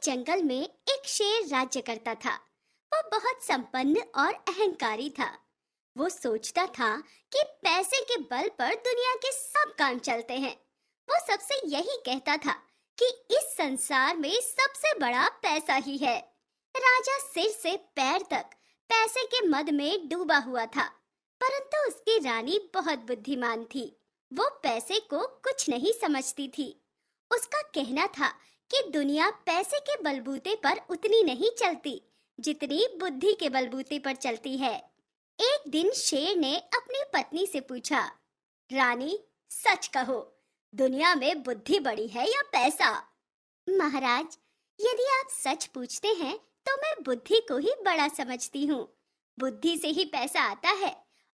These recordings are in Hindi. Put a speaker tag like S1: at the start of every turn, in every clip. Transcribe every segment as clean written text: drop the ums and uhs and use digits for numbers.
S1: जंगल में एक शेर राज्य करता था। वो बहुत संपन्न और अहंकारी था। वो सोचता था कि पैसे के बल पर दुनिया के सब काम चलते हैं। वो सबसे यही कहता था कि इस संसार में सबसे बड़ा पैसा ही है। राजा सिर से पैर तक पैसे के मद में डूबा हुआ था, परंतु उसकी रानी बहुत बुद्धिमान थी। वो पैसे को कुछ नहीं समझती थी। उसका कहना था कि दुनिया पैसे के बलबूते पर उतनी नहीं चलती जितनी बुद्धि के बलबूते पर चलती है। एक दिन शेर ने अपनी पत्नी से पूछा, रानी, सच कहो, दुनिया में बुद्धि बड़ी है या पैसा? महाराज, यदि आप सच पूछते हैं तो मैं बुद्धि को ही बड़ा समझती हूँ। बुद्धि से ही पैसा आता है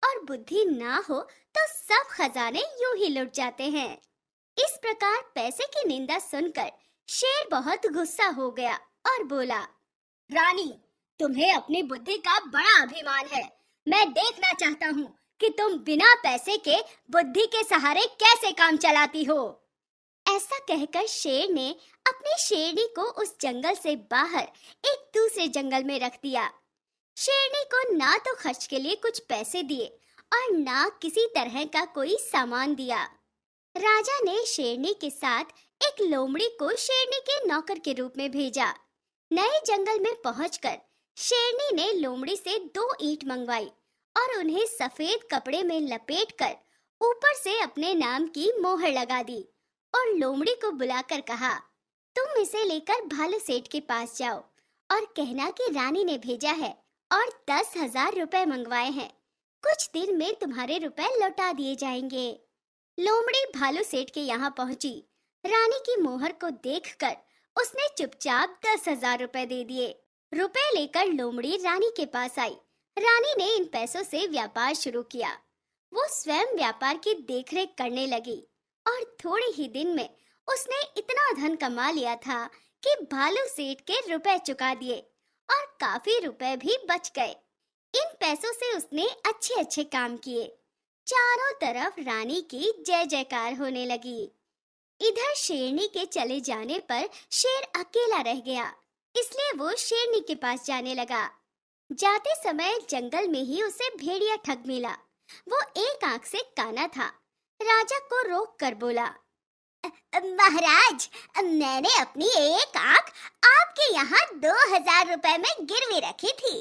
S1: और बुद्धि ना हो तो सब खजाने यूं ही लुट जाते हैं। इस प्रकार पैसे की निंदा सुनकर शेर बहुत गुस्सा हो गया और बोला, रानी, तुम्हें अपनी बुद्धि का बड़ा अभिमान है। मैं देखना चाहता हूँ कि तुम बिना पैसे के बुद्धि के सहारे कैसे काम चलाती हो। ऐसा कहकर शेर ने अपनी शेरनी को उस जंगल से बाहर एक दूसरे जंगल में रख दिया। शेरनी को ना तो खर्च के लिए कुछ पैसे दिए और ना किसी तरह का कोई सामान दिया। राजा ने शेरनी के साथ एक लोमड़ी को शेरनी के नौकर के रूप में भेजा। नए जंगल में पहुंचकर शेरनी ने लोमड़ी से 2 ईंट मंगवाई और उन्हें सफेद कपड़े में लपेटकर ऊपर से अपने नाम की मोहर लगा दी और लोमड़ी को बुलाकर कहा, तुम इसे लेकर भालू सेठ के पास जाओ और कहना कि रानी ने भेजा है और 10,000 रुपए मंगवाए हैं। कुछ दिन में तुम्हारे रुपए लौटा दिए जाएंगे। लोमड़ी भालू सेठ के यहाँ पहुंची। रानी की मोहर को देखकर उसने चुपचाप 10,000 रुपए दे दिए। रुपए लेकर लोमड़ी रानी के पास आई। रानी ने इन पैसों से व्यापार शुरू किया। वो स्वयं व्यापार की देखरेख करने लगी और थोड़े ही दिन में उसने इतना धन कमा लिया था कि भालू सेठ के रुपए चुका दिए और काफी रुपए भी बच गए। इन पैसों से उसने अच्छे अच्छे काम किए। चारों तरफ रानी की जय जयकार होने लगी। इधर शेरनी के चले जाने पर शेर अकेला रह गया, इसलिए वो शेरनी के पास जाने लगा। जाते समय जंगल में ही उसे भेड़िया ठग मिला। वो एक आंख से काना था। राजा को रोक कर बोला, महाराज, मैंने अपनी एक आंख आपके यहाँ 2,000 रुपए में गिरवी रखी थी।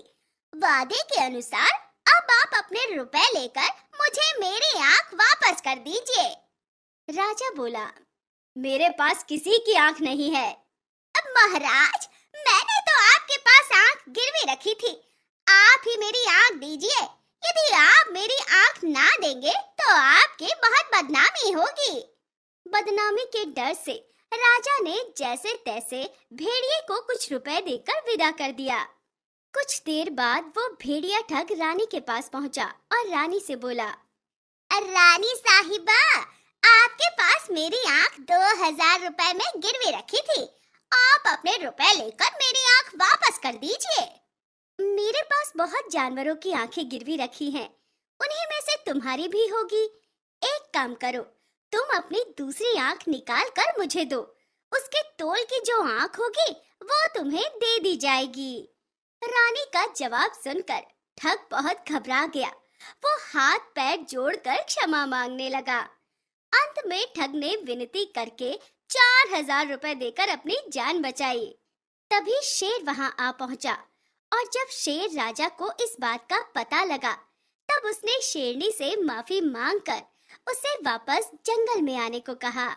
S1: वादे के अनुसार अब आप अपने रुपए लेकर मुझे मेरी आंख वापस कर दीजिए। राजा बोला, मेरे पास किसी की आंख नहीं है। महाराज, मैंने तो आपके पास आंख गिरवी रखी थी। आप ही मेरी आंख दीजिए। यदि आप मेरी आंख ना देंगे तो आपकी बहुत बदनामी होगी। बदनामी के डर से राजा ने जैसे तैसे भेड़िए को कुछ रुपए देकर विदा कर दिया। कुछ देर बाद वो भेड़िया ठग रानी के पास पहुंचा और रानी से बोला, रानी साहिबा, आपके पास मेरी आंख 2,000 रुपए में गिरवी रखी थी। आप अपने रुपए लेकर मेरी आंख वापस कर दीजिए। मेरे पास बहुत जानवरों की आंखें गिरवी रखी हैं, उन्हीं में से तुम्हारी भी होगी। एक काम करो, तुम अपनी दूसरी आंख निकाल कर मुझे दो। उसके तोल की जो आंख होगी वो तुम्हें दे दी जाएगी। रानी का जवाब सुनकर ठग बहुत घबरा गया। वो हाथ पैर जोड़कर क्षमा मांगने लगा। अंत में ठग ने विनती करके 4,000 रुपए देकर अपनी जान बचाई। तभी शेर वहां आ पहुंचा और जब शेर राजा को इस बात का पता लगा, तब उसने शेरनी से माफी मांगकर उसे वापस जंगल में आने को कहा।